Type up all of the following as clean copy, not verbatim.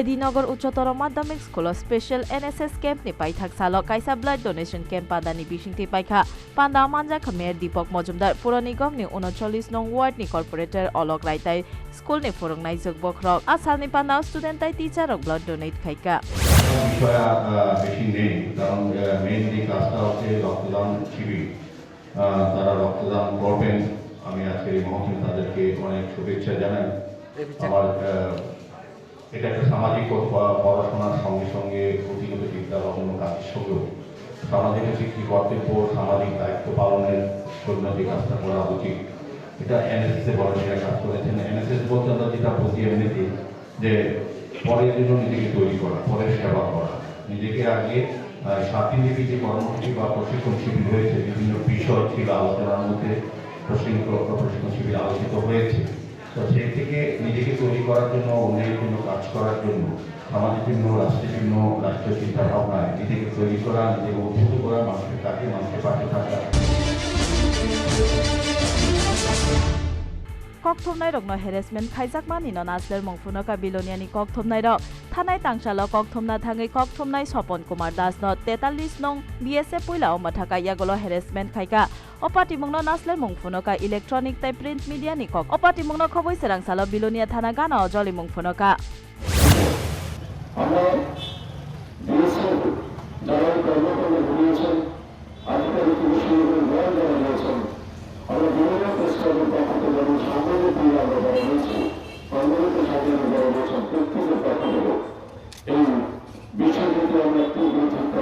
Redinogor Ucchotter Madhyamik School Special NSS Camp ni paithak salo kaisa blood donation camp padani bisingti paikha Panda Manja Khamer Deepak Mojumdar Pura Nigam ni 39 nong ward ni corporator Olok Raitai school ni forongnai jogbokrok asal ni Panda student tai teacher rok blood donate khaika বিষয়া বেশি নেই কারণ mainly কাজটা হচ্ছে রক্তদান শিবির তারা রক্তদান করবেন আমি আজকে এই মহসিন তাদেরকে অনেক শুভেচ্ছা জানাই আমার এটা একটা সামাজিক পড়াশোনার সঙ্গে সঙ্গে প্রতিগত বিদ্যা বা অন্য কাজের সঙ্গেও সামাজিক একটি কর্তব্য সামাজিক দায়িত্ব পালনের জন্য যে কাজটা করা উচিত এটা এনএসএস এ বড়রা কাজ করেছেন এনএসএস বলতে আমরা যেটা বুঝি এমনিতে যে পরের জন্য নিজেকে তৈরি করা পরের সেবা করা নিজেকে আগে 7 দিনব্যাপী যে কর্মসূচি বা প্রশিক্ষণ শিবির হয়েছে বিভিন্ন বিষয় ছিল আলোচনার মধ্যে প্রশিক্ষণ শিবির আলোচিত হয়েছে তো সেই থেকে নিজেকে তৈরি করার জন্য অন্যের জন্য কাজ করার জন্য সমাজের জন্য রাষ্ট্রের জন্য রাষ্ট্রীয় চিন্তা ভাবনায় নিজেকে তৈরি করা নিজেকে উদ্বুদ্ধ করা মানুষের কাছে মানুষের পাশে থাকা Kokthomnai rokno harassment khaijakmani no nasler mongphuno ka biloniani kokthomnai rok thanai tangshalo kokthomna thangai kokthomnai Sopon Kumar Das no 43 nong BSF puilao mathaka yagolo harassment khaika opati mongno nasler mongphuno ka electronic tai print media ni kok opati mongno khoboi serangsalo bilonia thana gana joli mongphuno ka আমরা BSF যারা কর্মকর্তা ঘুরিয়েছেন আধিকারিক হিসেবে বয়ান দেওয়া হয়েছেন আমরা বিভিন্ন প্রস্তাবের পক্ষ থেকে এবং সাংবাদিক আমরা বলা হয়েছে কর্মরত সাধারণ বলা হয়েছে প্রত্যেকের পক্ষ থেকে এই বিষয়টিতে আমরা তীব্র চিন্তা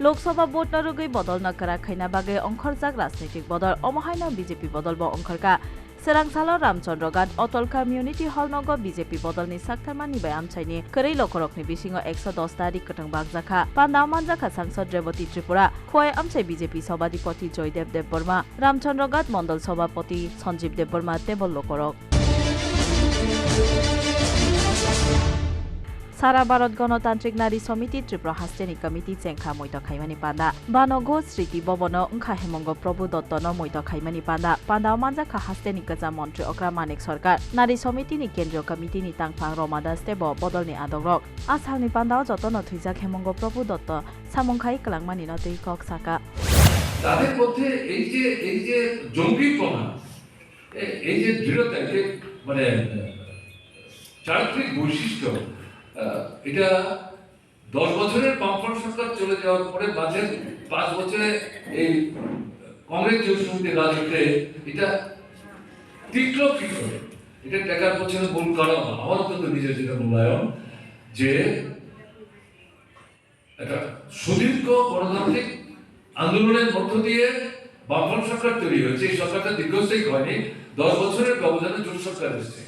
लोकसभा भोट नरुगै बदल नकरा खैना बागे अंखरजाक राजनीतिक बदल अमहायना बीजेपी बदल ब अंखरका सेरांसालो रामचंद्र गाट अटल कम्युनिटी हल नग बीजेपी बदलनि साक्थारमानि बाय आमचाइनि खरै लखरकनि बिसिङो 110 तारिख कटं बागजाखा पान्दाव मानजाखा सांसद रेवती त्रिपुरा खोय आमचाइ बीजेपी सभापति जयदेव देबबर्मा रामचंद्र गाट मंडल सभापति सञ्जीव देबबर्मा टेबल लखरक सारा भारत गणतान्त्रिक नारी समिति त्रिपुरा हास्टेनि कमिटि चेंखा मैत खाइमानि पान्दा बानगो स्मृति भवन अंखा हेमंग प्रभु दत्त न मैत खाइमानि पान्दा पान्दाव मानजाखा हास्टेनि गजा मन्त्री अक्रा मानिक सरकार नारी समितिनि केन्द्रीय कमिटिनि तांफां रमादास देब बदलनि आदरक आसामनि पान्दाव जतन थुइजाक हेमंग प्रभु दत्त सामंखाइ कलांमानि न दै कक साका তাদের মধ্যে এই যে জঙ্গিপনা এই যে দৃঢ়তা যে মানে চারিত্রিক বৈশিষ্ট্য এটা 10 বছরের বামফ্রন্ট সরকার চলে যাওয়ার পরে মাঝে 5 বছরে এই কংগ্রেস জোটসমিতির রাজনীতিতে এটা তীক্ষ্ণ কি করে এটা টাকার পছন্দ মূল কারণ আমার অন্তত নিজের যেটা মূল্যায়ন যে একটা সুদীর্ঘ গণতান্ত্রিক আন্দোলনের মধ্য দিয়ে বামফ্রন্ট সরকার তৈরি হয়েছে এই সরকারটা দীর্ঘস্থায়ী হয়নি 10 বছরের ব্যবধানে জোট সরকার এসেছে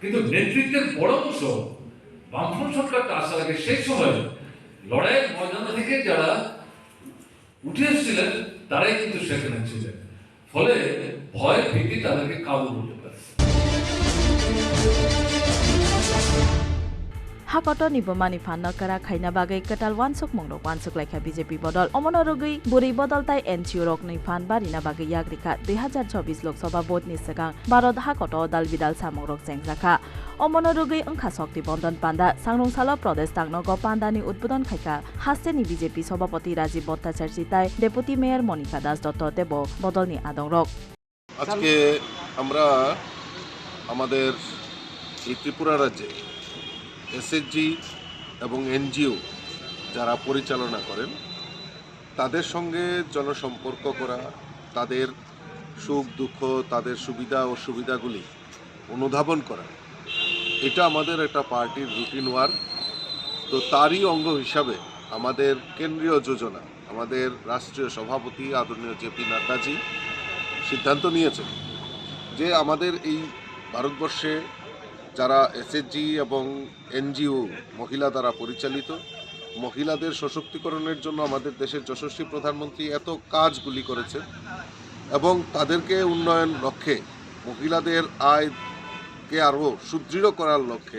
কিন্তু নেতৃত্বের বড় অংশ বামফ্রন্ট সরকারটা আসার আগে সেই সময় লড়াইয়ের ময়দান থেকে যারা উঠে এসেছিলেন তারাই কিন্তু সেখানে ছিলেন ফলে ভয় ভীতি তাদেরকে কাবু করতে পারে हाकट निबमानि फान्न करा खाइना बागै कटाल वानसुक मंगरो वानसुक लाइखा बीजेपी बदल अमनरुगै बुरै बदलताइ एनसीओ रकनै फान बारिना बागै याग्रिखा 2024 लोकसभा भोट नि सिगां भारत हाकट दाल बिदाल सामंगरक जेंजाखा अमनरुगै अंखा शक्ति बन्धन पान्दा सांग्रंसाला प्रदेश तांगनग पान्दानि उद्बोधन खाइखा हास्टेनि बीजेपी सभापति राजीव भट्टाचार्य ताइ डेपुटी मेयर मनिका दास दत्त देब बदलनि आदंरक আজকে আমরা আমাদের এই ত্রিপুরা রাজ্যে এসএসজি এবং এনজিও যারা পরিচালনা করেন তাদের সঙ্গে জনসম্পর্ক করা তাদের সুখ দুঃখ তাদের সুবিধা অসুবিধাগুলি অনুধাবন করা এটা আমাদের একটা পার্টির রুটিন ওয়ার্ক তো তারই অঙ্গ হিসাবে আমাদের কেন্দ্রীয় যোজনা আমাদের রাষ্ট্রীয় সভাপতি আদরণীয় জেপি নাড্ডাজি সিদ্ধান্ত নিয়েছেন যে আমাদের এই ভারতবর্ষে যারা এসএসজি এবং এনজিও মহিলা দ্বারা পরিচালিত মহিলাদের সশক্তিকরণের জন্য আমাদের দেশের যশস্বী প্রধানমন্ত্রী এত কাজগুলি করেছেন এবং তাদেরকে উন্নয়ন লক্ষ্যে মহিলাদের আয়কে আরও সুদৃঢ় করার লক্ষ্যে